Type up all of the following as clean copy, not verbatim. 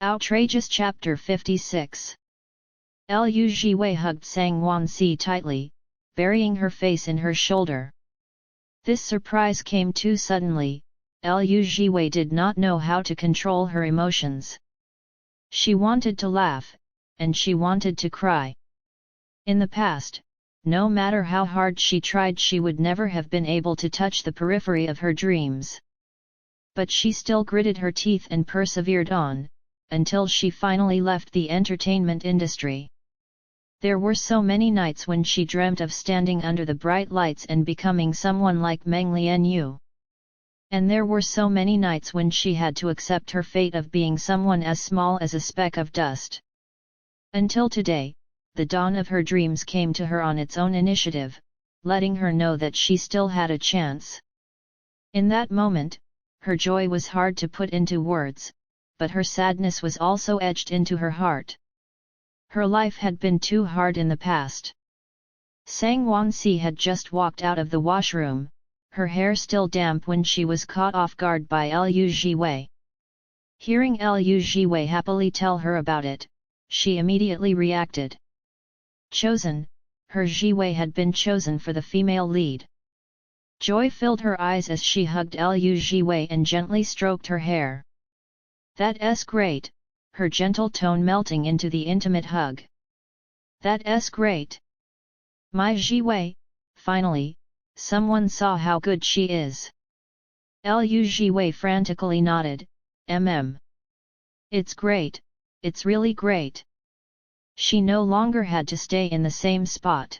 Outrageous Chapter 56. Lu Jiwei hugged Sang Wansi tightly, burying her face in her shoulder. This surprise came too suddenly. Lu Jiwei did not know how to control her emotions. She wanted to laugh, and she wanted to cry. In the past, no matter how hard she tried, she would never have been able to touch the periphery of her dreams. But she still gritted her teeth and persevered on, until she finally left the entertainment industry. There were so many nights when she dreamt of standing under the bright lights and becoming someone like Meng Lianyu. And there were so many nights when she had to accept her fate of being someone as small as a speck of dust. Until today, the dawn of her dreams came to her on its own initiative, letting her know that she still had a chance. In that moment, her joy was hard to put into words, but her sadness was also etched into her heart. Her life had been too hard in the past. Sang Wansi had just walked out of the washroom, her hair still damp when she was caught off guard by Lu Jiwei. Hearing Lu Jiwei happily tell her about it, she immediately reacted. Chosen, her Jiwei had been chosen for the female lead. Joy filled her eyes as she hugged Lu Jiwei and gently stroked her hair. That's great, her gentle tone melting into the intimate hug. That's great. My Jiwei, finally, someone saw how good she is. Lu Jiwei frantically nodded, It's great, it's really great. She no longer had to stay in the same spot.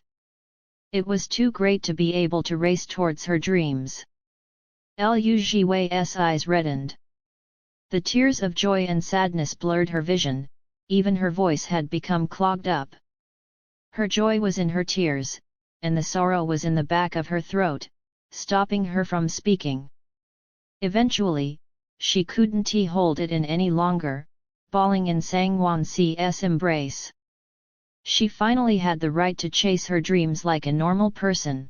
It was too great to be able to race towards her dreams. Lu Jiwei's eyes reddened. The tears of joy and sadness blurred her vision, even her voice had become clogged up. Her joy was in her tears, and the sorrow was in the back of her throat, stopping her from speaking. Eventually, she couldn't hold it in any longer, bawling in Sang Wansi's embrace. She finally had the right to chase her dreams like a normal person.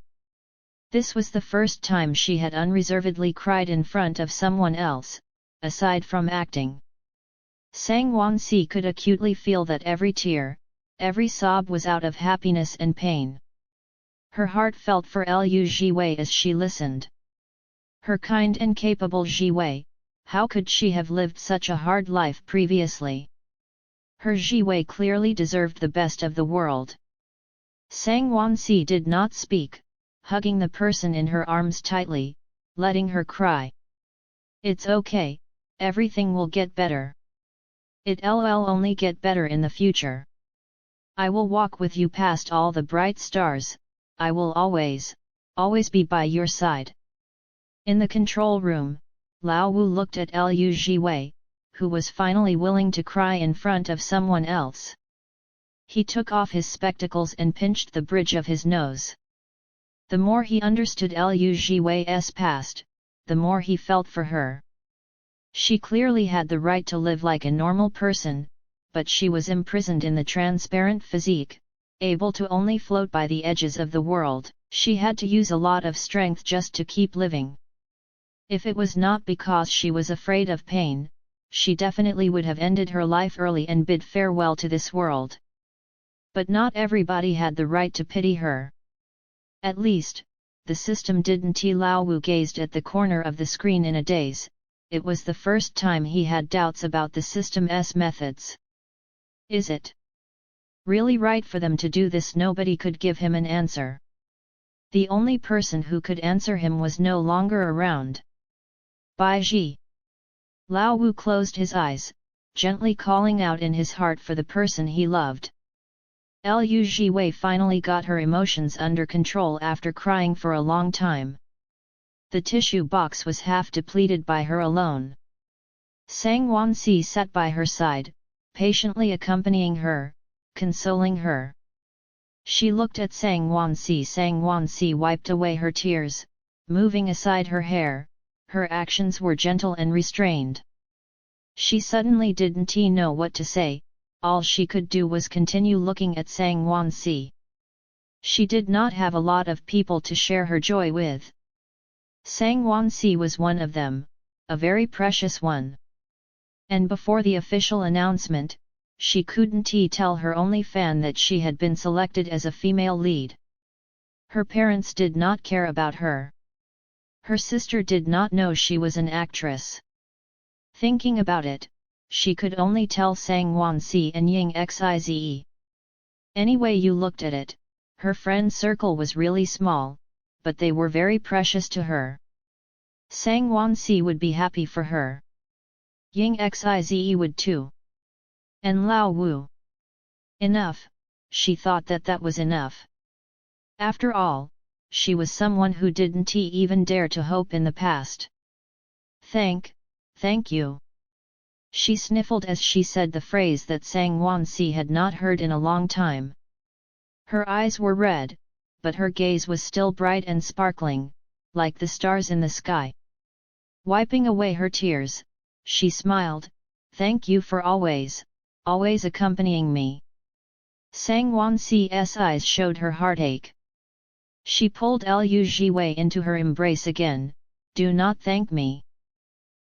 This was the first time she had unreservedly cried in front of someone else, aside from acting. Sang Wansi could acutely feel that every tear, every sob was out of happiness and pain. Her heart felt for Lu Jiwei as she listened. Her kind and capable Jiwei, how could she have lived such a hard life previously? Her Jiwei clearly deserved the best of the world. Sang Wansi did not speak, hugging the person in her arms tightly, letting her cry. It's okay, everything will get better. It'll only get better in the future. I will walk with you past all the bright stars, I will always be by your side. In the control room, Lao Wu looked at Lu Jiwei, who was finally willing to cry in front of someone else. He took off his spectacles and pinched the bridge of his nose. The more he understood Lu Jiwei's past, the more he felt for her. She clearly had the right to live like a normal person, but she was imprisoned in the transparent physique, able to only float by the edges of the world. She had to use a lot of strength just to keep living. If it was not because she was afraid of pain, she definitely would have ended her life early and bid farewell to this world. But not everybody had the right to pity her. At least, the system didn't. Lao Wu gazed at the corner of the screen in a daze. It was the first time he had doubts about the system's methods. Is it really right for them to do this? Nobody could give him an answer. The only person who could answer him was no longer around. Bai Ji. Lao Wu closed his eyes, gently calling out in his heart for the person he loved. Lu Jiwei finally got her emotions under control after crying for a long time. The tissue box was half depleted by her alone. Sang Wansi sat by her side, patiently accompanying her, consoling her. She looked at Sang Wansi. Sang Wansi wiped away her tears, moving aside her hair. Her actions were gentle and restrained. She suddenly didn't know what to say. All she could do was continue looking at Sang Wansi. She did not have a lot of people to share her joy with. Sang Wansi was one of them, a very precious one. And before the official announcement, she couldn't tell her only fan that she had been selected as a female lead. Her parents did not care about her. Her sister did not know she was an actress. Thinking about it, she could only tell Sang Won-si and Ying Xize. Any way you looked at it, her friend circle was really small, but they were very precious to her. Sang Won-si would be happy for her. Ying Xize would too. And Lao Wu. Enough, she thought that was enough. After all, she was someone who didn't even dare to hope in the past. Thank you. She sniffled as she said the phrase that Sang Won-si had not heard in a long time. Her eyes were red, but her gaze was still bright and sparkling, like the stars in the sky. Wiping away her tears, she smiled, "Thank you for always accompanying me." Sang Won-si's eyes showed her heartache. She pulled Liu Jiwei into her embrace again. "Do not thank me.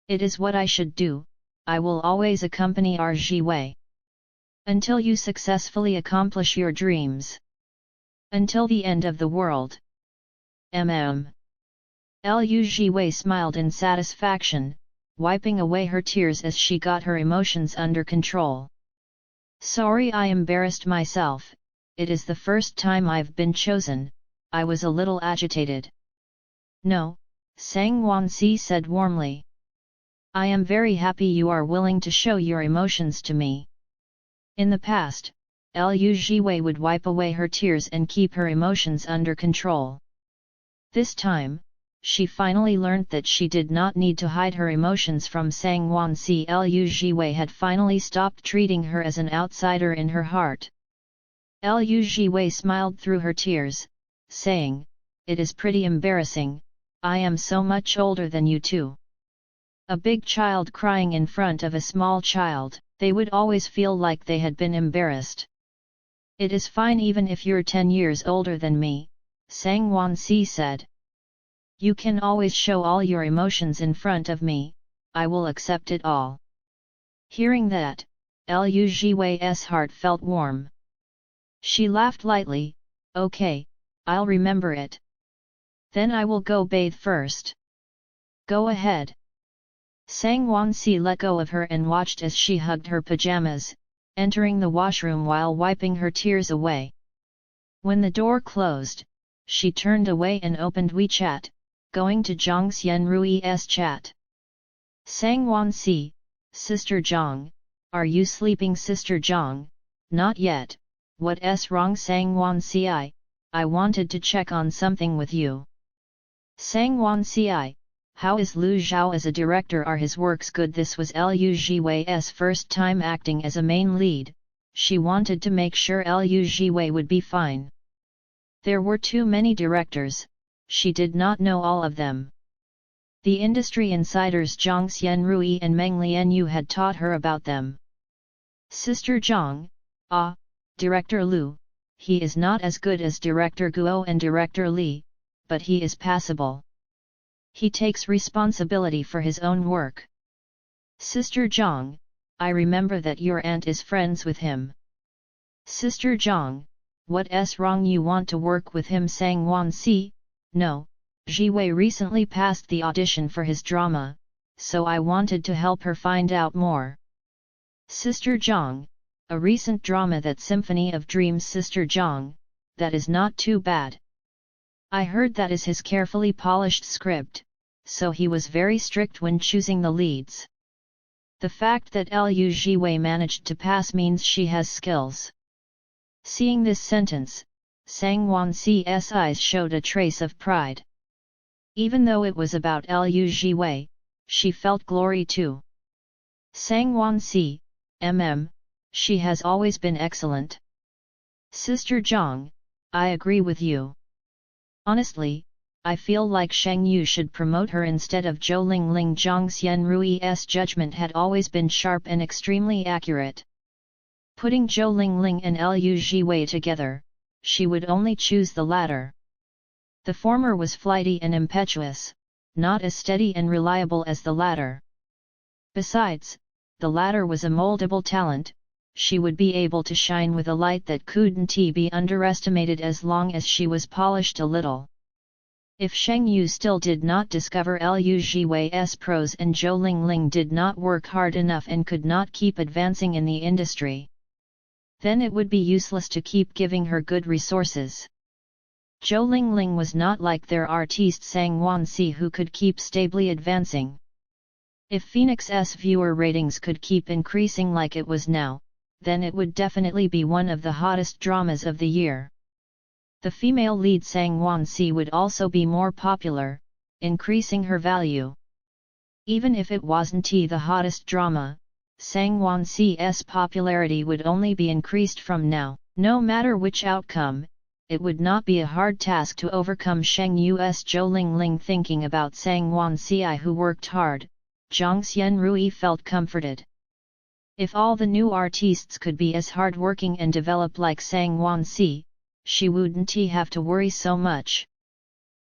It is what I should do, I will always accompany our Jiwei. Until you successfully accomplish your dreams. Until the end of the world." Liu Jiwei smiled in satisfaction, wiping away her tears as she got her emotions under control. "Sorry I embarrassed myself, it is the first time I've been chosen, I was a little agitated." "No," Sang Won-si said warmly. "I am very happy you are willing to show your emotions to me." In the past, Liu Jiwei would wipe away her tears and keep her emotions under control. This time, she finally learnt that she did not need to hide her emotions from Sang Won-si. Liu Jiwei had finally stopped treating her as an outsider in her heart. Liu Jiwei smiled through her tears, saying, "It is pretty embarrassing, I am so much older than you too." A big child crying in front of a small child, they would always feel like they had been embarrassed. "It is fine even if you're 10 years older than me," Sang Won-si said. "You can always show all your emotions in front of me, I will accept it all." Hearing that, Liu Jiwei's heart felt warm. She laughed lightly, "Okay, I'll remember it. Then I will go bathe first." "Go ahead." Sang Won-si let go of her and watched as she hugged her pajamas, entering the washroom while wiping her tears away. When the door closed, she turned away and opened WeChat, going to Zhang Xianrui's chat. "Sang Won-si, Sister Zhang, are you sleeping?" "Sister Zhang, not yet, what's wrong?" "Sang Won-si, I wanted to check on something with you." "Sang Won-si, how is Lu Zhao as a director? Are his works good?" This was Liu Jiwei's first time acting as a main lead, she wanted to make sure Liu Jiwei would be fine. There were too many directors, she did not know all of them. The industry insiders Zhang Xianrui and Meng Lianyu had taught her about them. "Sister Zhang, Director Lu, he is not as good as Director Guo and Director Li, but he is passable. He takes responsibility for his own work." "Sister Zhang, I remember that your aunt is friends with him." "Sister Zhang, what's wrong? You want to work with him?" Sang Won-si, "No, Jiwei recently passed the audition for his drama, so I wanted to help her find out more." "Sister Zhang, a recent drama, that Symphony of Dreams." "Sister Zhang, that is not too bad. I heard that is his carefully polished script, so he was very strict when choosing the leads." The fact that Liu Jiwei managed to pass means she has skills. Seeing this sentence, Sang Won-si's eyes showed a trace of pride. Even though it was about Liu Jiwei, she felt glory too. Sang Won-si, she has always been excellent. "Sister Zhang, I agree with you. Honestly, I feel like Shang Yu should promote her instead of Zhou Lingling." Zhang Xianrui's judgment had always been sharp and extremely accurate. Putting Zhou Lingling and Liu Jiwei together, she would only choose the latter. The former was flighty and impetuous, not as steady and reliable as the latter. Besides, the latter was a moldable talent, she would be able to shine with a light that couldn't be underestimated as long as she was polished a little. If Sheng Yu still did not discover Liu Jiwei's pros and Zhou Lingling did not work hard enough and could not keep advancing in the industry, then it would be useless to keep giving her good resources. Zhou Lingling was not like their artiste Sang Wansi who could keep stably advancing. If Phoenix's viewer ratings could keep increasing like it was now, then it would definitely be one of the hottest dramas of the year. The female lead Sang Wansi would also be more popular, increasing her value. Even if it wasn't the hottest drama, Sang Wansi's popularity would only be increased from now. No matter which outcome, it would not be a hard task to overcome Sheng Yu's Zhou Lingling. Thinking about Sang Wansi who worked hard, Zhang Xianrui felt comforted. If all the new artistes could be as hard-working and develop like Sang Wansi, she wouldn't have to worry so much.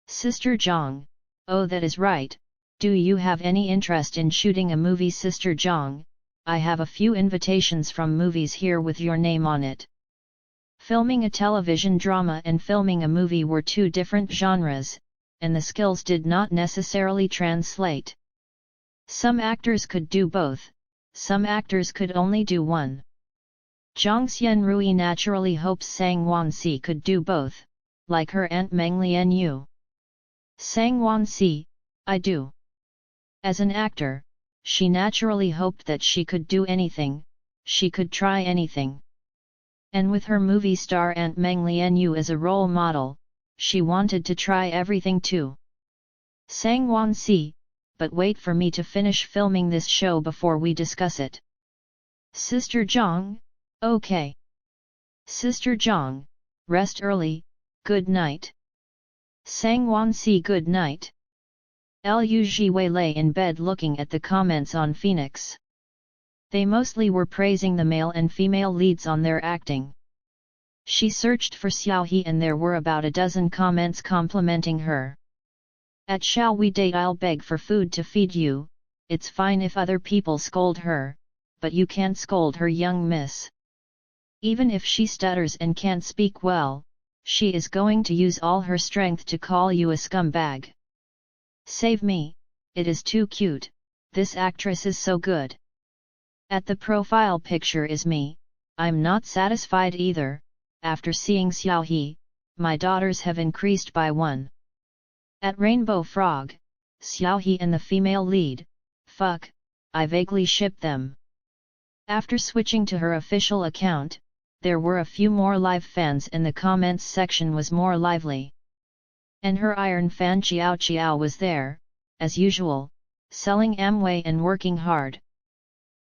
Sister Zhang, oh that is right, do you have any interest in shooting a movie? Sister Zhang, I have a few invitations from movies here with your name on it. Filming a television drama and filming a movie were two different genres, and the skills did not necessarily translate. Some actors could do both, some actors could only do one. Zhang Xianrui naturally hopes Sang Wansi could do both, like her aunt Meng Lianyu. Sang Wansi, I do. As an actor, she naturally hoped that she could do anything, she could try anything. And with her movie star aunt Meng Lianyu as a role model, she wanted to try everything too. Sang Wansi, but wait for me to finish filming this show before we discuss it. Sister Zhang, okay. Sister Zhang, rest early, good night. Sang Wansi good night. Liu Jiwei lay in bed looking at the comments on Phoenix. They mostly were praising the male and female leads on their acting. She searched for Xiaohe and there were about a dozen comments complimenting her. At shall we date? I'll beg for food to feed you, it's fine if other people scold her, but you can't scold her, young miss. Even if she stutters and can't speak well, she is going to use all her strength to call you a scumbag. Save me, it is too cute, this actress is so good. At the profile picture is me, I'm not satisfied either, after seeing Xiaohe, my daughters have increased by 1. At Rainbow Frog, Xiaohe and the female lead, fuck, I vaguely ship them. After switching to her official account, there were a few more live fans and the comments section was more lively. And her iron fan Xiao Xiao was there, as usual, selling Amway and working hard.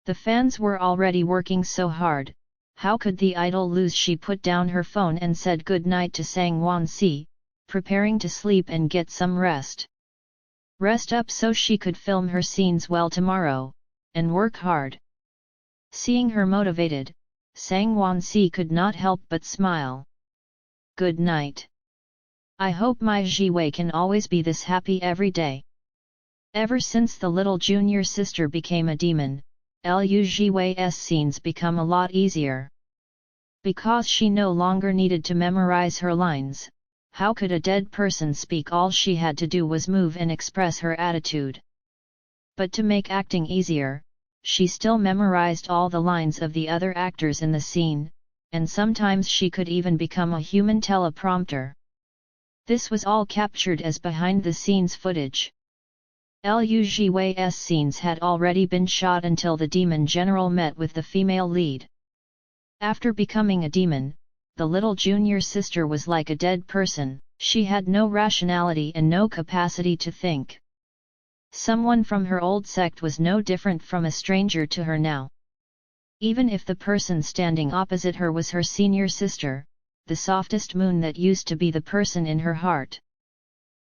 The fans were already working so hard, how could the idol lose? She put down her phone and said good night to Sang Wansi, preparing to sleep and get some rest. Rest up so she could film her scenes well tomorrow, and work hard. Seeing her motivated, Sang Wansi could not help but smile. Good night. I hope my Jiwei can always be this happy every day. Ever since the little junior sister became a demon, Liu Jiwei's scenes become a lot easier. Because she no longer needed to memorize her lines, how could a dead person speak? All she had to do was move and express her attitude. But to make acting easier, she still memorized all the lines of the other actors in the scene, and sometimes she could even become a human teleprompter. This was all captured as behind-the-scenes footage. Liu Jiwei's scenes had already been shot until the demon general met with the female lead. After becoming a demon, the little junior sister was like a dead person, she had no rationality and no capacity to think. Someone from her old sect was no different from a stranger to her now. Even if the person standing opposite her was her senior sister, the softest moon that used to be the person in her heart.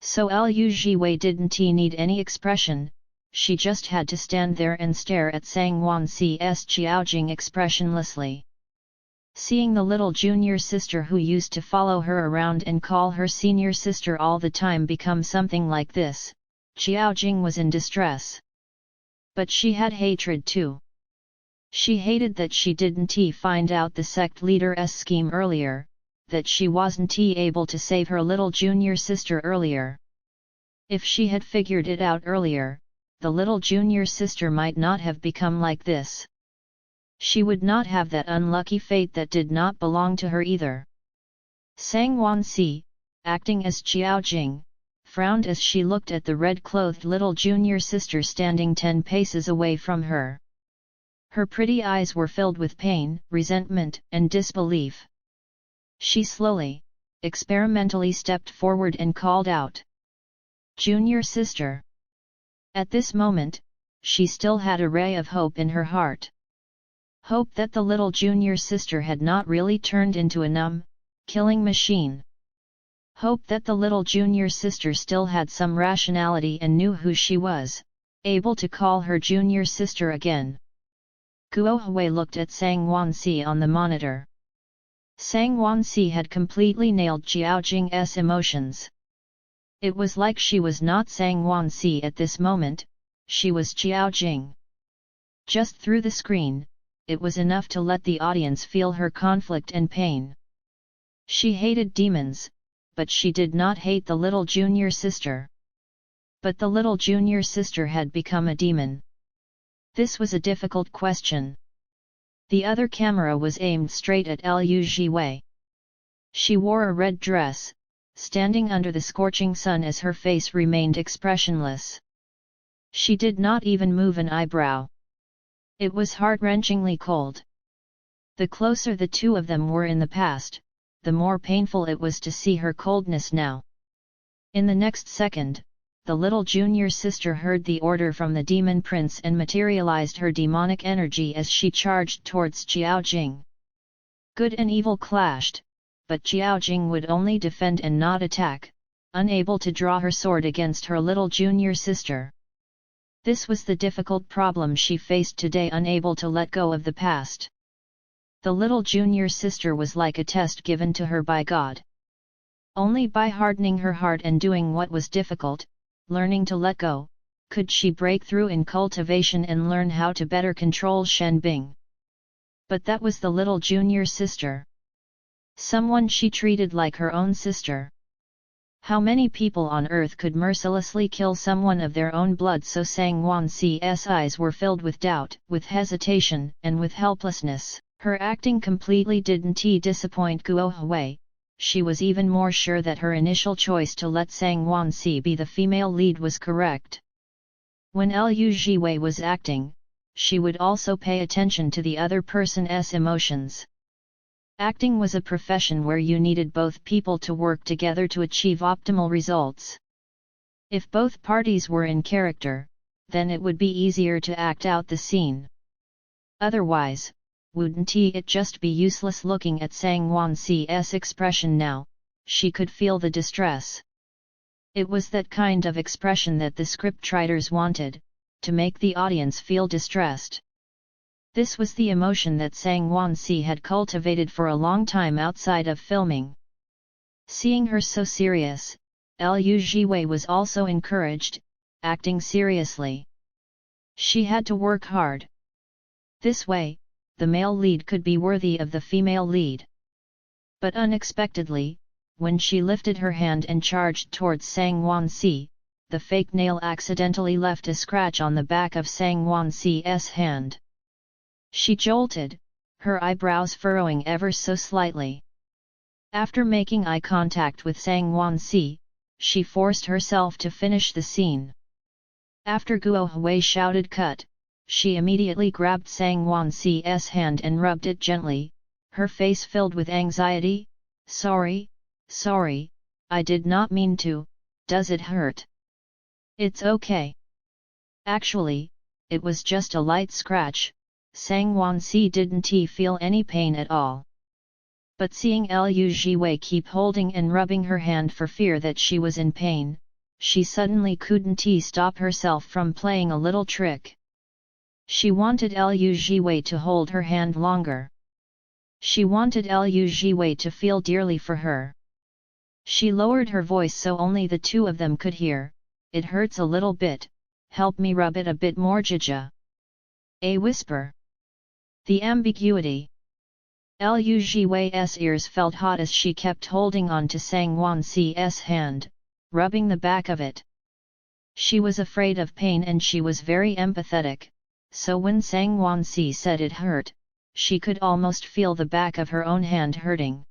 So Liu Jiwei didn't need any expression, she just had to stand there and stare at Sang Wansi's Qiaojing expressionlessly. Seeing the little junior sister who used to follow her around and call her senior sister all the time become something like this, Qiaojing was in distress. But she had hatred too. She hated that she didn't find out the sect leader's scheme earlier, that she wasn't able to save her little junior sister earlier. If she had figured it out earlier, the little junior sister might not have become like this. She would not have that unlucky fate that did not belong to her either. Sang Wansi, acting as Qiao Jing, frowned as she looked at the red-clothed little junior sister standing 10 paces away from her. Her pretty eyes were filled with pain, resentment, and disbelief. She slowly, experimentally stepped forward and called out, "Junior sister." At this moment, she still had a ray of hope in her heart. Hope that the little junior sister had not really turned into a numb, killing machine. Hope that the little junior sister still had some rationality and knew who she was, able to call her junior sister again. Guo Hui looked at Sang Wansi on the monitor. Sang Wansi had completely nailed Qiao Jing's emotions. It was like she was not Sang Wansi at this moment, she was Qiao Jing. Just through the screen, it was enough to let the audience feel her conflict and pain. She hated demons, but she did not hate the little junior sister. But the little junior sister had become a demon. This was a difficult question. The other camera was aimed straight at Liu Jiwei. She wore a red dress, standing under the scorching sun as her face remained expressionless. She did not even move an eyebrow. It was heart-wrenchingly cold. The closer the two of them were in the past, the more painful it was to see her coldness now. In the next second, the little junior sister heard the order from the demon prince and materialized her demonic energy as she charged towards Qiao Jing. Good and evil clashed, but Qiao Jing would only defend and not attack, unable to draw her sword against her little junior sister. This was the difficult problem she faced today, unable to let go of the past. The little junior sister was like a test given to her by God. Only by hardening her heart and doing what was difficult, learning to let go, could she break through in cultivation and learn how to better control Shen Bing. But that was the little junior sister. Someone she treated like her own sister. How many people on earth could mercilessly kill someone of their own blood? So Sang Wansi's eyes were filled with doubt, with hesitation, and with helplessness. Her acting completely didn't disappoint Guo Hui. She was even more sure that her initial choice to let Sang Wansi be the female lead was correct. When Liu Jiwei was acting, she would also pay attention to the other person's emotions. Acting was a profession where you needed both people to work together to achieve optimal results. If both parties were in character, then it would be easier to act out the scene. Otherwise, wouldn't it just be useless? Looking at Sang Wansi's expression now, she could feel the distress. It was that kind of expression that the scriptwriters wanted, to make the audience feel distressed. This was the emotion that Sang Wansi had cultivated for a long time outside of filming. Seeing her so serious, Liu Jiwei was also encouraged, acting seriously. She had to work hard. This way, the male lead could be worthy of the female lead. But unexpectedly, when she lifted her hand and charged towards Sang Wansi, the fake nail accidentally left a scratch on the back of Sang Wansi's hand. She jolted, her eyebrows furrowing ever so slightly. After making eye contact with Sang Wansi, she forced herself to finish the scene. After Guo Hui shouted "cut," she immediately grabbed Sang Wansi's hand and rubbed it gently, her face filled with anxiety. Sorry, I did not mean to, does it hurt?" "It's okay. Actually, it was just a light scratch." Sang Wansi didn't feel any pain at all. But seeing Liu Jiwei keep holding and rubbing her hand for fear that she was in pain, she suddenly couldn't stop herself from playing a little trick. She wanted Liu Jiwei to hold her hand longer. She wanted Liu Jiwei to feel dearly for her. She lowered her voice so only the two of them could hear. "It hurts a little bit, help me rub it a bit more, Jija." A whisper. The ambiguity. Liu Jiwei's ears felt hot as she kept holding on to Sang Wanxi's hand, rubbing the back of it. She was afraid of pain and she was very empathetic, so when Sang Wanxi said it hurt, she could almost feel the back of her own hand hurting.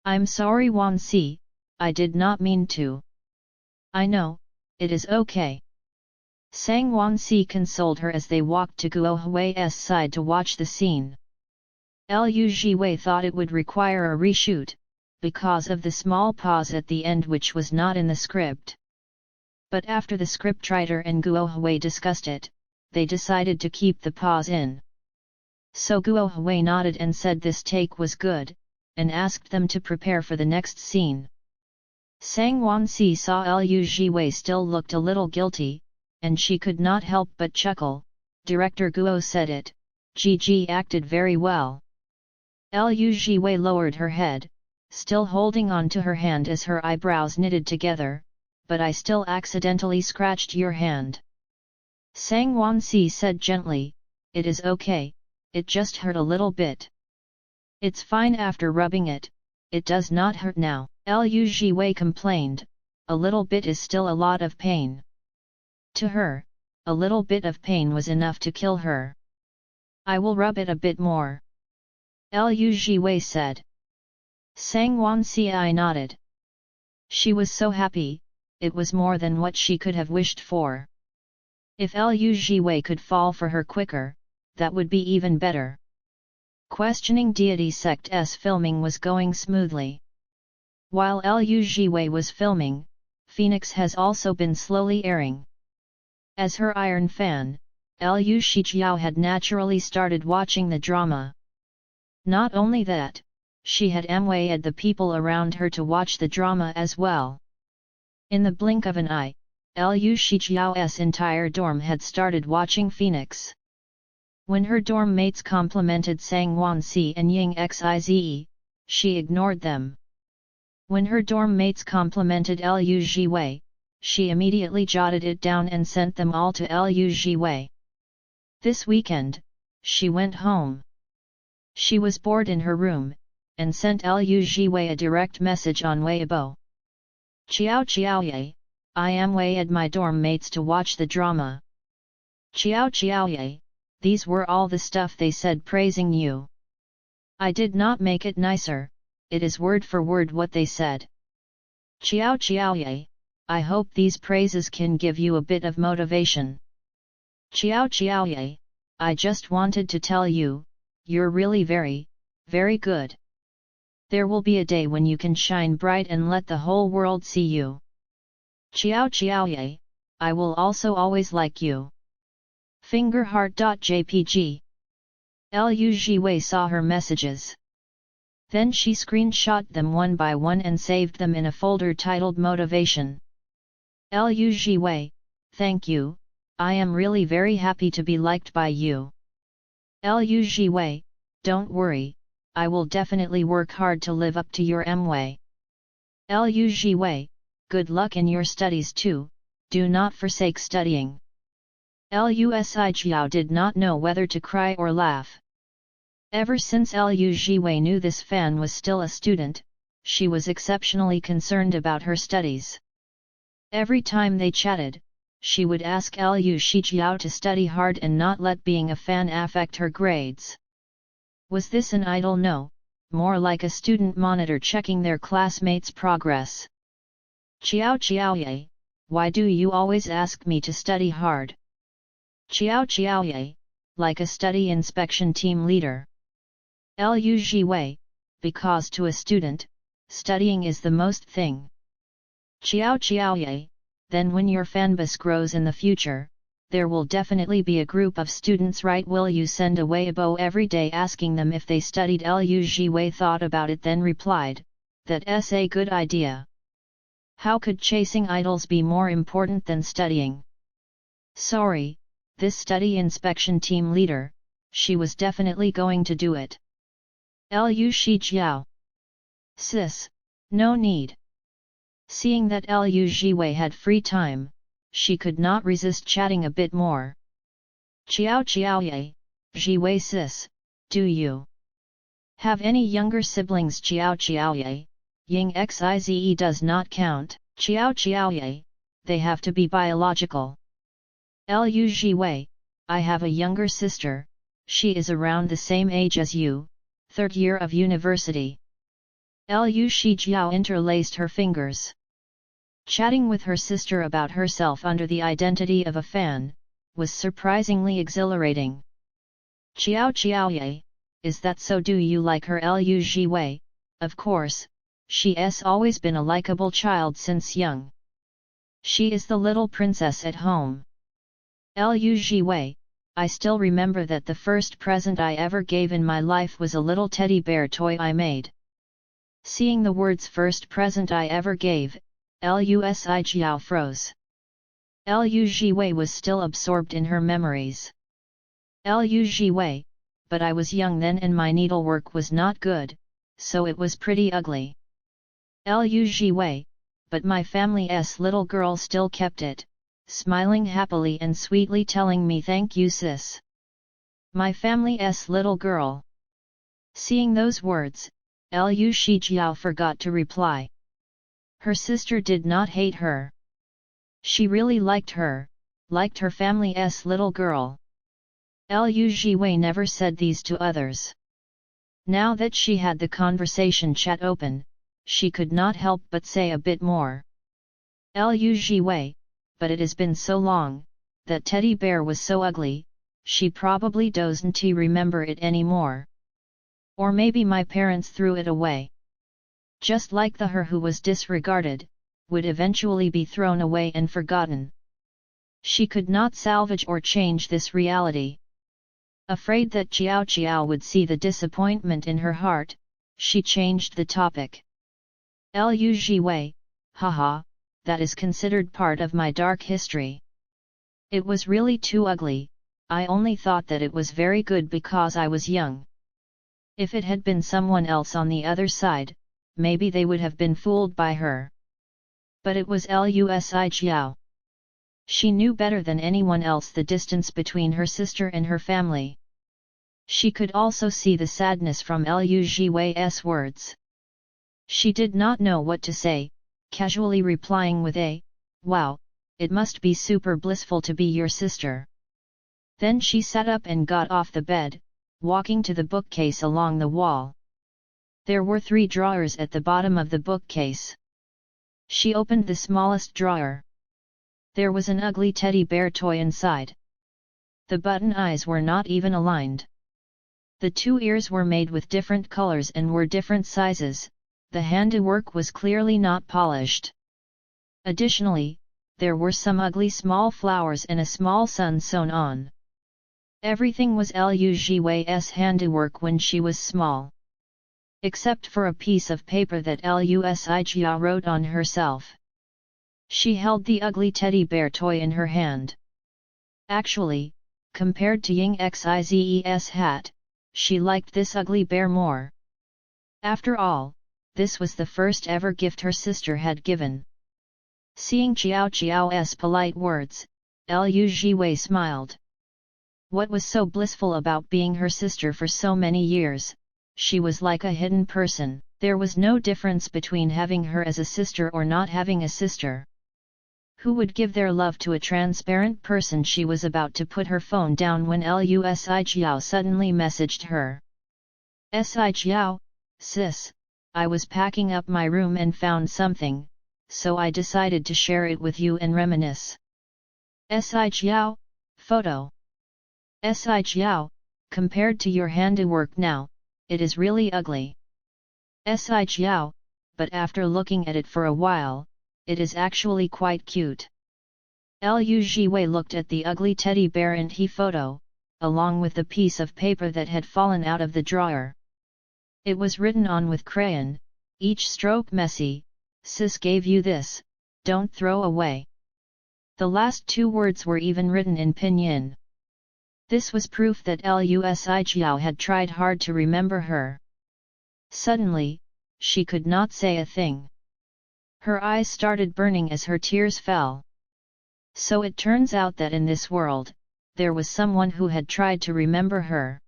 "I'm sorry Wanxi, I did not mean to." "I know, it is okay." Sang Wanxi consoled her as they walked to Guo Hui's side to watch the scene. Liu Jiwei thought it would require a reshoot, because of the small pause at the end which was not in the script. But after the scriptwriter and Guo Hui discussed it, they decided to keep the pause in. So Guo Hui nodded and said this take was good, and asked them to prepare for the next scene. Sang Wanxi saw Liu Jiwei still looked a little guilty, and she could not help but chuckle. Director Guo said it, Gigi acted very well. Liu Jiwei lowered her head, still holding on to her hand as her eyebrows knitted together, "But I still accidentally scratched your hand." Sang Wanxi said gently, "It is okay, it just hurt a little bit. It's fine after rubbing it, it does not hurt now." Liu Jiwei complained, "A little bit is still a lot of pain." To her, a little bit of pain was enough to kill her. "I will rub it a bit more," Liu Jiwei said. Sang Wanxi nodded. She was so happy, it was more than what she could have wished for. If Liu Jiwei could fall for her quicker, that would be even better. Questioning Deity Sect's filming was going smoothly. While Liu Jiwei was filming, Phoenix has also been slowly airing. As her iron fan, Liu Shijiao had naturally started watching the drama. Not only that, she had amwayed the people around her to watch the drama as well. In the blink of an eye, Liu Shijiao's entire dorm had started watching Phoenix. When her dorm mates complimented Sang Wanxi and Ying Xize, she ignored them. When her dorm mates complimented Liu Jiwei, she immediately jotted it down and sent them all to Liu Jiwei. This weekend, she went home. She was bored in her room, and sent Liu Jiwei a direct message on Weibo. "Qiao Qiaoye, I amwayed my dorm mates to watch the drama. Qiao Qiaoye, these were all the stuff they said praising you. I did not make it nicer, it is word for word what they said. Qiao Qiaoye, I hope these praises can give you a bit of motivation. Qiao Qiaoye, I just wanted to tell you, you're really very, very good. There will be a day when you can shine bright and let the whole world see you. Qiao Qiaoye, I will also always like you. Fingerheart.jpg." Liu Jiwei saw her messages. Then she screenshot them one by one and saved them in a folder titled Motivation. "Liu Jiwei, thank you, I am really very happy to be liked by you. Liu Jiwei, don't worry, I will definitely work hard to live up to your Mway. Liu Jiwei, good luck in your studies too, do not forsake studying." Liu Shijiao did not know whether to cry or laugh. Ever since Liu Jiwei knew this fan was still a student, she was exceptionally concerned about her studies. Every time they chatted, she would ask Liu Shijiao to study hard and not let being a fan affect her grades. Was this an idle no, more like a student monitor checking their classmates' progress? "Qiao Qiaoye, why do you always ask me to study hard?" "Qiao Qiaoye, like a study inspection team leader." Liu Jiwei, because to a student, studying is the most thing. "Qiao Qiaoye, then when your fanbase grows in the future, there will definitely be a group of students, right? Will you send a Weibo every day asking them if they studied?" Liu Jiwei thought about it then replied, "That's a good idea. How could chasing idols be more important than studying?" Sorry, this study inspection team leader, she was definitely going to do it. Liu Shijiao. "Sis, no need." Seeing that Liu Jiwei had free time, she could not resist chatting a bit more. "Qiao Qiaoye, Jiwei sis, Do you have any younger siblings? Xiao Xiaoye, Ying Xize does not count. Xiao Xiaoye, they have to be biological. Lu Jiwei, I have a younger sister, she is around the same age as you, third year of university. Lu Shijiao interlaced her fingers. Chatting with her sister about herself under the identity of a fan, was surprisingly exhilarating. Xiao Xiaoye, is that so? Do you like her? Lu Jiwei, of course, she's always been a likable child since young. She is the little princess at home. Lu Jiwei, I still remember that the first present I ever gave in my life was a little teddy bear toy I made. Seeing the words first present I ever gave, Lu Shijiao froze. Lu Jiwei was still absorbed in her memories. Lu Jiwei, but I was young then and my needlework was not good, so it was pretty ugly. Lu Jiwei, but my family's little girl still kept it, smiling happily and sweetly telling me thank you sis. My family's little girl. Seeing those words, Lu Shijiao forgot to reply. Her sister did not hate her. She really liked her family's little girl. Lu Jiwei never said these to others. Now that she had the conversation chat open, she could not help but say a bit more. Lu Jiwei, but it has been so long, that teddy bear was so ugly, she probably doesn't remember it anymore. Or maybe my parents threw it away. Just like the her who was disregarded, would eventually be thrown away and forgotten. She could not salvage or change this reality. Afraid that Xiao Xiao would see the disappointment in her heart, she changed the topic. Lu Jiwei, haha, that is considered part of my dark history. It was really too ugly, I only thought that it was very good because I was young. If it had been someone else on the other side, maybe they would have been fooled by her. But it was Lu Shijiao. She knew better than anyone else the distance between her sister and her family. She could also see the sadness from Lu Jiwei's words. She did not know what to say, casually replying with a, "Wow, it must be super blissful to be your sister." Then she sat up and got off the bed, walking to the bookcase along the wall. There were 3 drawers at the bottom of the bookcase. She opened the smallest drawer. There was an ugly teddy bear toy inside. The button eyes were not even aligned. The 2 ears were made with different colors and were different sizes, the handiwork was clearly not polished. Additionally, there were some ugly small flowers and a small sun sewn on. Everything was Lu Jiwei's handiwork when she was small. Except for a piece of paper that Lu Shijiao wrote on herself. She held the ugly teddy bear toy in her hand. Actually, compared to Ying Xize's hat, she liked this ugly bear more. After all, this was the first ever gift her sister had given. Seeing Xiao Xiao's polite words, Lu Jiwei smiled. What was so blissful about being her sister for so many years? She was like a hidden person. There was no difference between having her as a sister or not having a sister. Who would give their love to a transparent person? She was about to put her phone down when Lu Shijiao suddenly messaged her. Shijiao, sis, I was packing up my room and found something, so I decided to share it with you and reminisce. Shijiao, photo. Shijiao, compared to your handiwork now, it is really ugly. Shijiao, but after looking at it for a while, it is actually quite cute. Lu Jiwei looked at the ugly teddy bear and he photo, along with the piece of paper that had fallen out of the drawer. It was written on with crayon, each stroke messy, "Sis gave you this, don't throw away." The last 2 words were even written in pinyin. This was proof that Lu Shijiao had tried hard to remember her. Suddenly, she could not say a thing. Her eyes started burning as her tears fell. So it turns out that in this world, there was someone who had tried to remember her.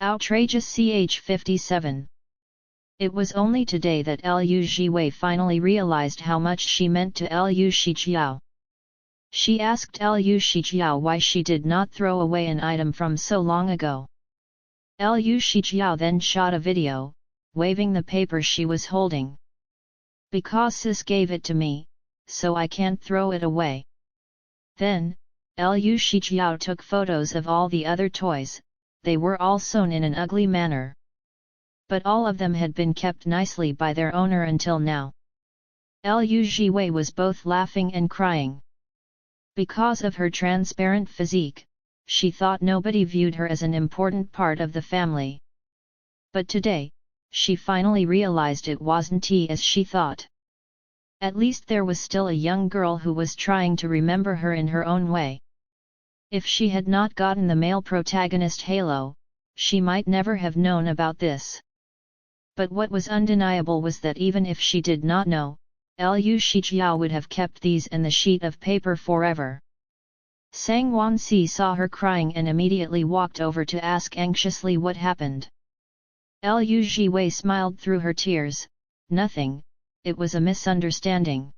Outrageous ch 57. It was only today that Liu Zhiwei finally realized how much she meant to Liu Shijiao. She asked Liu Shijiao why she did not throw away an item from so long ago. Liu Shijiao then shot a video, waving the paper she was holding. Because sis gave it to me, so I can't throw it away. Then, Liu Shijiao took photos of all the other toys. They were all sewn in an ugly manner. But all of them had been kept nicely by their owner until now. Liu Zhiwei was both laughing and crying. Because of her transparent physique, she thought nobody viewed her as an important part of the family. But today, she finally realized it wasn't as she thought. At least there was still a young girl who was trying to remember her in her own way. If she had not gotten the male protagonist halo, she might never have known about this. But what was undeniable was that even if she did not know, Liu Shijiao would have kept these and the sheet of paper forever. Sang Wanxi saw her crying and immediately walked over to ask anxiously what happened. Liu Zhiwei smiled through her tears. Nothing, it was a misunderstanding.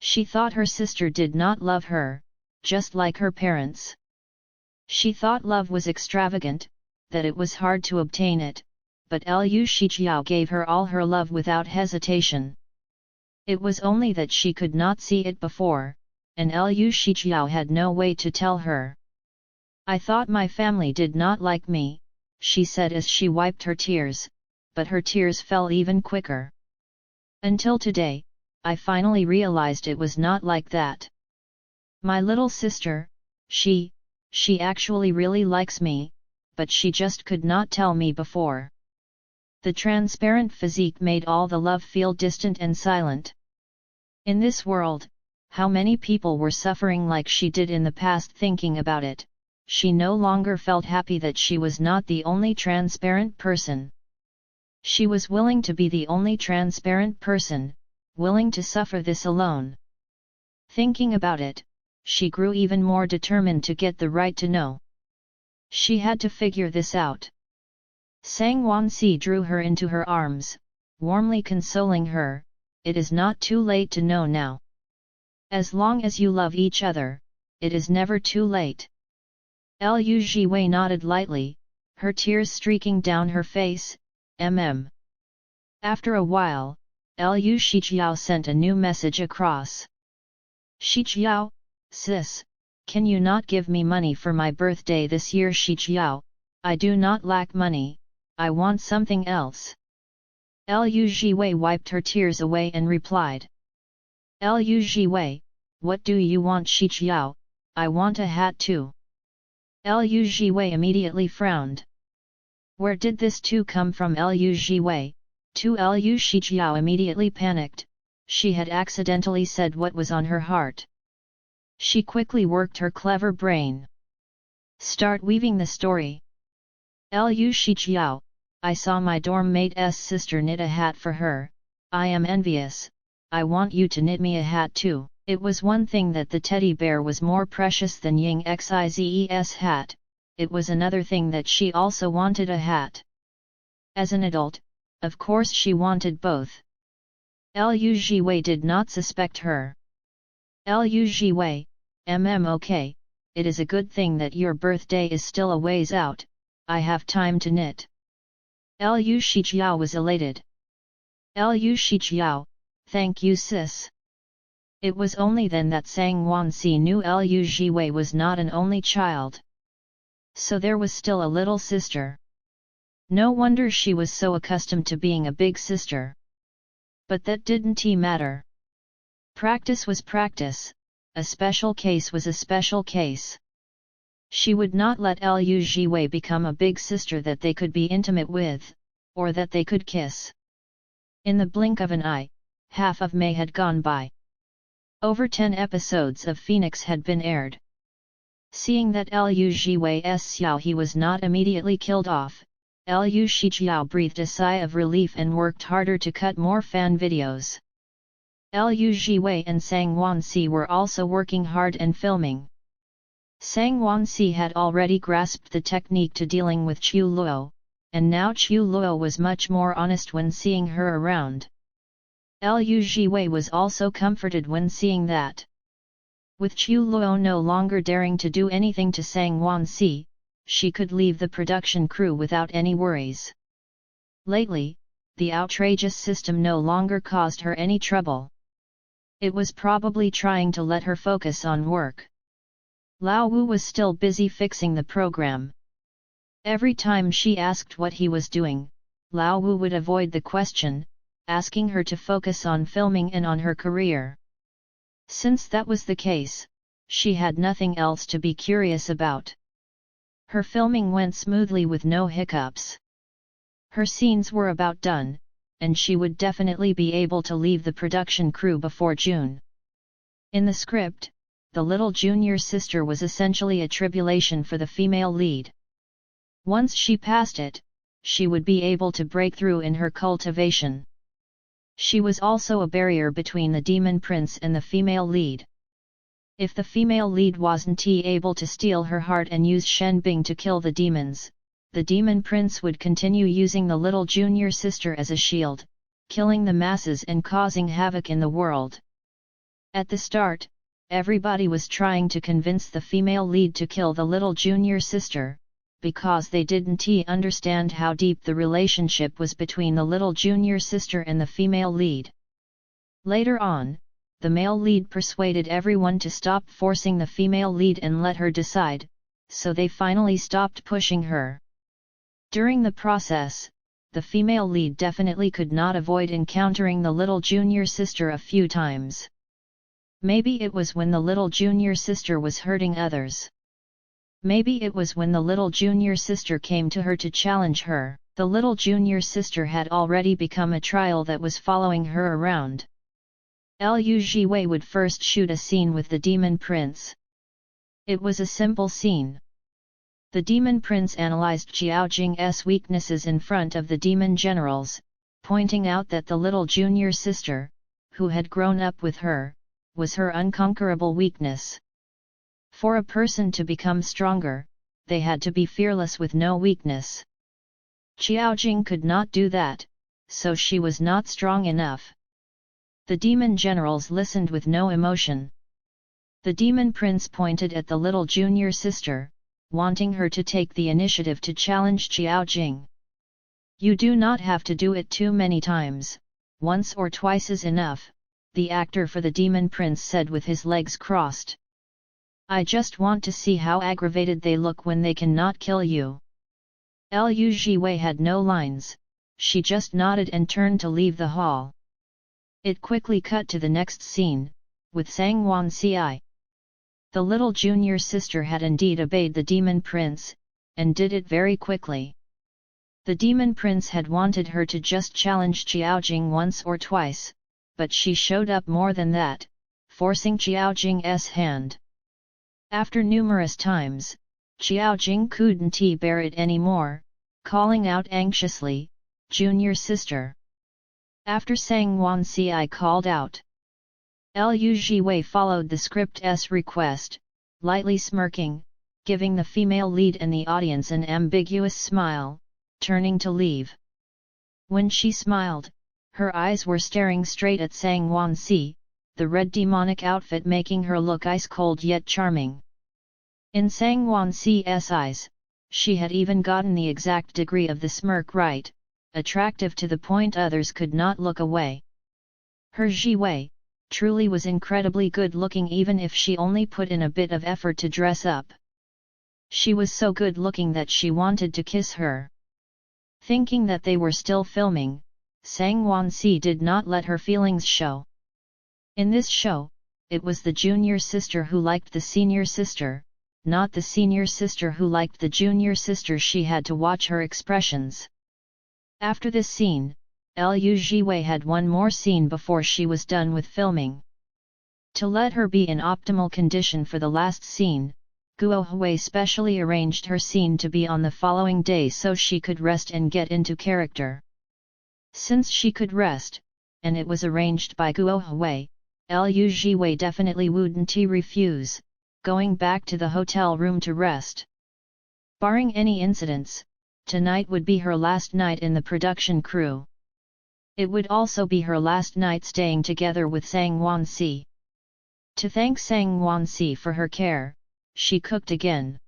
She thought her sister did not love her, just like her parents. She thought love was extravagant, that it was hard to obtain it, but Liu Shijiao gave her all her love without hesitation. It was only that she could not see it before, and Liu Shijiao had no way to tell her. I thought my family did not like me, she said as she wiped her tears, but her tears fell even quicker. Until today, I finally realized it was not like that. My little sister, she actually really likes me, but she just could not tell me before. The transparent physique made all the love feel distant and silent. In this world, how many people were suffering like she did in the past thinking about it, she no longer felt happy that she was not the only transparent person. She was willing to be the only transparent person, willing to suffer this alone. Thinking about it, she grew even more determined to get the right to know. She had to figure this out. Sang Wanxi drew her into her arms, warmly consoling her. It is not too late to know now. As long as you love each other, it is never too late. Liu Zhiwei nodded lightly, her tears streaking down her face. After a while, Liu Shijiao sent a new message across. Shijiao, sis, can you not give me money for my birthday this year? Shijiao, I do not lack money, I want something else. Liu Zhiwei wiped her tears away and replied. Liu Zhiwei, what do you want? Shijiao, I want a hat too. Liu Zhiwei immediately frowned. Where did this too come from? Liu Zhiwei, Liu Shijiao immediately panicked, she had accidentally said what was on her heart. She quickly worked her clever brain. Start weaving the story. Liu Shijiao, I saw my dorm mate's sister knit a hat for her, I am envious, I want you to knit me a hat too. It was one thing that the teddy bear was more precious than Ying Xiz's hat, it was another thing that she also wanted a hat. As an adult, of course she wanted both. Liu Zhiwei did not suspect her. Liu Zhiwei, okay, it is a good thing that your birthday is still a ways out, I have time to knit. Liu Shijiao was elated. Liu Shijiao, thank you sis. It was only then that Sang Wanxi knew Liu Zhiwei was not an only child. So there was still a little sister. No wonder she was so accustomed to being a big sister. But that didn't matter. Practice was practice, a special case was a special case. She would not let Liu Zhiwei become a big sister that they could be intimate with, or that they could kiss. In the blink of an eye, half of May had gone by. Over 10 episodes of Phoenix had been aired. Seeing that Liu Zhiwei's Xiao He was not immediately killed off, Liu Shijiao breathed a sigh of relief and worked harder to cut more fan videos. Liu Zhiwei and Sang Wanxi were also working hard and filming. Sang Wansi had already grasped the technique to dealing with Chu Luo, and now Chu Luo was much more honest when seeing her around. Lu Jiwei was also comforted when seeing that. With Chu Luo no longer daring to do anything to Sang Wansi, she could leave the production crew without any worries. Lately, the outrageous system no longer caused her any trouble. It was probably trying to let her focus on work. Lao Wu was still busy fixing the program. Every time she asked what he was doing, Lao Wu would avoid the question, asking her to focus on filming and on her career. Since that was the case, she had nothing else to be curious about. Her filming went smoothly with no hiccups. Her scenes were about done, and she would definitely be able to leave the production crew before June. In the script, the little junior sister was essentially a tribulation for the female lead. Once she passed it, she would be able to break through in her cultivation. She was also a barrier between the demon prince and the female lead. If the female lead wasn't able to steal her heart and use Shen Bing to kill the demons, the demon prince would continue using the little junior sister as a shield, killing the masses and causing havoc in the world. At the start, everybody was trying to convince the female lead to kill the little junior sister, because they didn't understand how deep the relationship was between the little junior sister and the female lead. Later on, the male lead persuaded everyone to stop forcing the female lead and let her decide, so they finally stopped pushing her. During the process, the female lead definitely could not avoid encountering the little junior sister a few times. Maybe it was when the little junior sister was hurting others. Maybe it was when the little junior sister came to her to challenge her. The little junior sister had already become a trial that was following her around. Lu Jiwei would first shoot a scene with the demon prince. It was a simple scene. The demon prince analyzed Xiaojing's weaknesses in front of the demon generals, pointing out that the little junior sister, who had grown up with her, was her unconquerable weakness. For a person to become stronger, they had to be fearless with no weakness. Xiaojing could not do that, so she was not strong enough. The demon generals listened with no emotion. The demon prince pointed at the little junior sister, wanting her to take the initiative to challenge Xiaojing. You do not have to do it too many times, once or twice is enough, the actor for the demon prince said with his legs crossed. I just want to see how aggravated they look when they cannot kill you. Lu Jiwei had no lines, she just nodded and turned to leave the hall. It quickly cut to the next scene, with Sang Wansi. The little junior sister had indeed obeyed the demon prince, and did it very quickly. The demon prince had wanted her to just challenge Xiaojing once or twice, but she showed up more than that, forcing Xiaojing's hand. After numerous times, Xiaojing couldn't bear it anymore, calling out anxiously, "Junior sister!" After Sang Wansi called out. Lu Jiwei followed the script's request, lightly smirking, giving the female lead and the audience an ambiguous smile, turning to leave. When she smiled, her eyes were staring straight at Sang Wansi, the red demonic outfit making her look ice-cold yet charming. In Sang Wansi's eyes, she had even gotten the exact degree of the smirk right, attractive to the point others could not look away. Her Jiwei truly was incredibly good-looking even if she only put in a bit of effort to dress up. She was so good-looking that she wanted to kiss her. Thinking that they were still filming, Sang Wansi did not let her feelings show. In this show, it was the junior sister who liked the senior sister, not the senior sister who liked the junior sister. She had to watch her expressions. After this scene, Lu Jiwei had one more scene before she was done with filming. To let her be in optimal condition for the last scene, Guo Hui specially arranged her scene to be on the following day so she could rest and get into character. Since she could rest, and it was arranged by Guo Hui, Lu Jiwei definitely wouldn't refuse, going back to the hotel room to rest. Barring any incidents, tonight would be her last night in the production crew. It would also be her last night staying together with Sang Won-si. To thank Sang Won-si for her care, she cooked again.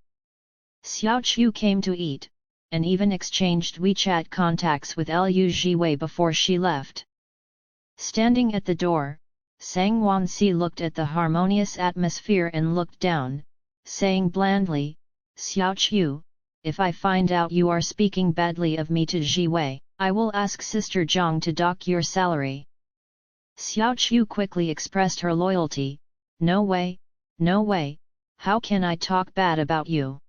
Xiao Chu came to eat, and even exchanged WeChat contacts with Liu Jiwei before she left. Standing at the door, Sang Won-si looked at the harmonious atmosphere and looked down, saying blandly, "Xiao Chu, if I find out you are speaking badly of me to Jiwei, I will ask Sister Zhang to dock your salary." Xiao Chu quickly expressed her loyalty, "No way, no way, how can I talk bad about you?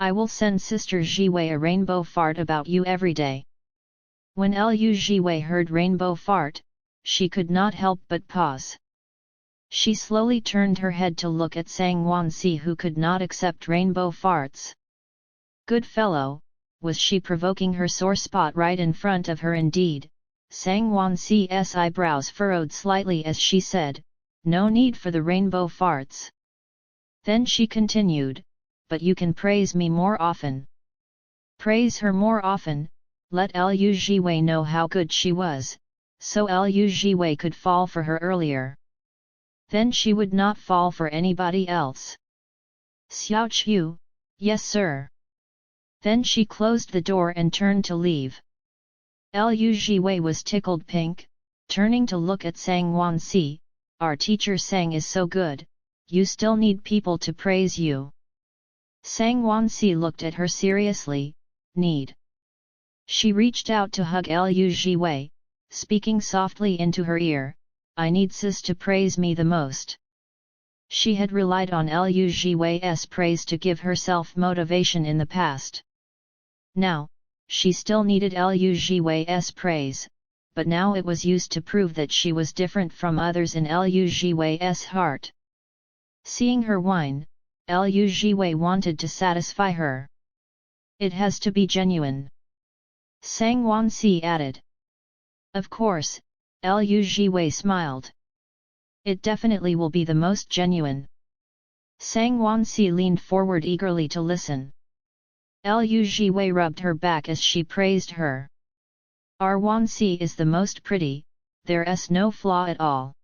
I will send Sister Jiwei a rainbow fart about you every day." When Liu Jiwei heard rainbow fart, she could not help but pause. She slowly turned her head to look at Sang Won-si, who could not accept rainbow farts. Good fellow, was she provoking her sore spot right in front of her indeed? Sang Won-si's eyebrows furrowed slightly as she said, "No need for the rainbow farts." Then she continued, "But you can praise me more often. Praise her more often, let Liu Jiwei know how good she was, so Liu Jiwei could fall for her earlier. Then she would not fall for anybody else." Xiao Chu, "Yes sir." Then she closed the door and turned to leave. Liu Jiwei was tickled pink, turning to look at Sang Won-si, "Our teacher Sang is so good, you still need people to praise you." Sang Won-si looked at her seriously, "Need?" She reached out to hug Liu Jiwei, speaking softly into her ear, "I need sis to praise me the most." She had relied on Liu Jiwei's praise to give herself motivation in the past. Now, she still needed Liu Jiwei's praise, but now it was used to prove that she was different from others in Liu Jiwei's heart. Seeing her whine, Liu Jiwei wanted to satisfy her. "It has to be genuine," Sang Won-si added. Of course, Liu Jiwei smiled. "It definitely will be the most genuine." Sang Won-si leaned forward eagerly to listen. Liu Jiwei rubbed her back as she praised her. "Our Won-si is the most pretty, there's no flaw at all.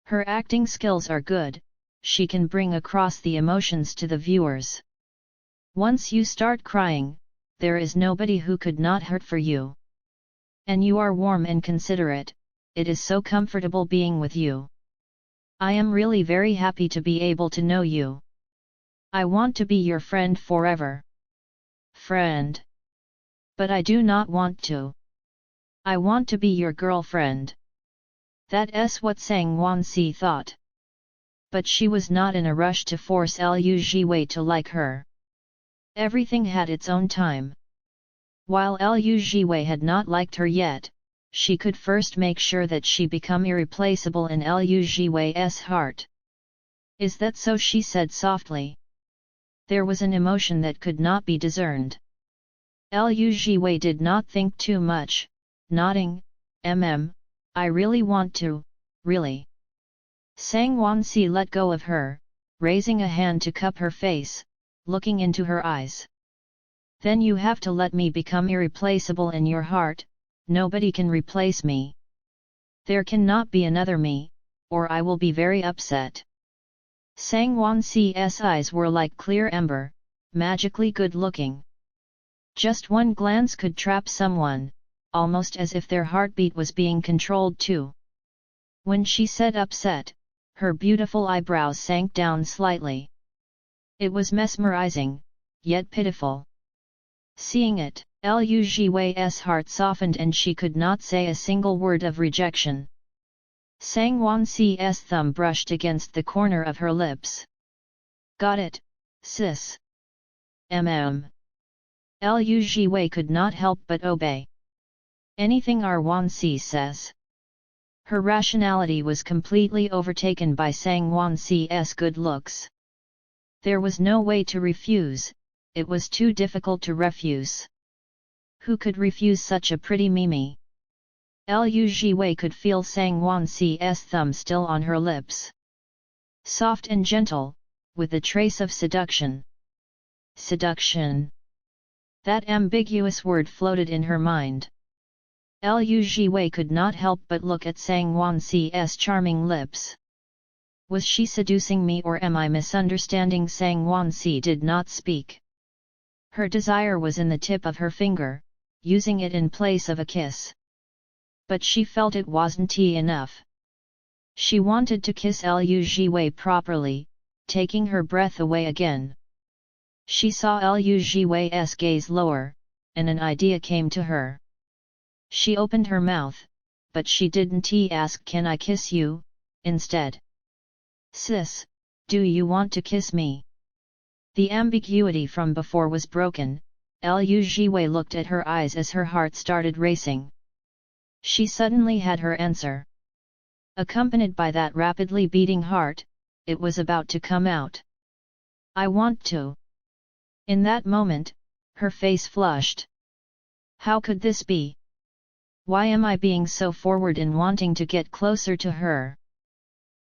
Her acting skills are good, she can bring across the emotions to the viewers. Once you start crying, there is nobody who could not hurt for you. And you are warm and considerate, it is so comfortable being with you. I am really very happy to be able to know you. I want to be your friend forever." "Friend? But I do not want to. I want to be your girlfriend." That's what Sang Won-si thought. But she was not in a rush to force Liu Jiwei to like her. Everything had its own time. While Liu Jiwei had not liked her yet, she could first make sure that she become irreplaceable in Liu Jiwei's heart. "Is that so?" she said softly. There was an emotion that could not be discerned. Liu Jiwei did not think too much, nodding, I really want to, really." Sang Won-si let go of her, raising a hand to cup her face, looking into her eyes. "Then you have to let me become irreplaceable in your heart, nobody can replace me. There cannot be another me, or I will be very upset." Sang Won-si's eyes were like clear ember, magically good-looking. Just one glance could trap someone, almost as if their heartbeat was being controlled too. When she said upset, her beautiful eyebrows sank down slightly. It was mesmerizing, yet pitiful. Seeing it, Liu Jiwei's heart softened and she could not say a single word of rejection. Sang Won-si's thumb brushed against the corner of her lips. "Got it, sis." Liu Jiwei could not help but obey. Anything our Won-si says. Her rationality was completely overtaken by Sang Won-si's good looks. There was no way to refuse, it was too difficult to refuse. Who could refuse such a pretty Mimi? Liu Jiwei could feel Sang Won-si's thumb still on her lips. Soft and gentle, with a trace of seduction. Seduction. That ambiguous word floated in her mind. Liu Jiwei could not help but look at Sang Wanxi's charming lips. Was she seducing me, or am I misunderstanding? Sang Wanxi did not speak. Her desire was in the tip of her finger, using it in place of a kiss. But she felt it wasn't enough. She wanted to kiss Liu Jiwei properly, taking her breath away again. She saw Liu Jiwei's gaze lower, and an idea came to her. She opened her mouth, but she didn't ask, "Can I kiss you?" Instead, "Sis, do you want to kiss me?" The ambiguity from before was broken. Liu Jiwei looked at her eyes as her heart started racing. She suddenly had her answer. Accompanied by that rapidly beating heart, it was about to come out. "I want to." In that moment, her face flushed. How could this be? Why am I being so forward in wanting to get closer to her?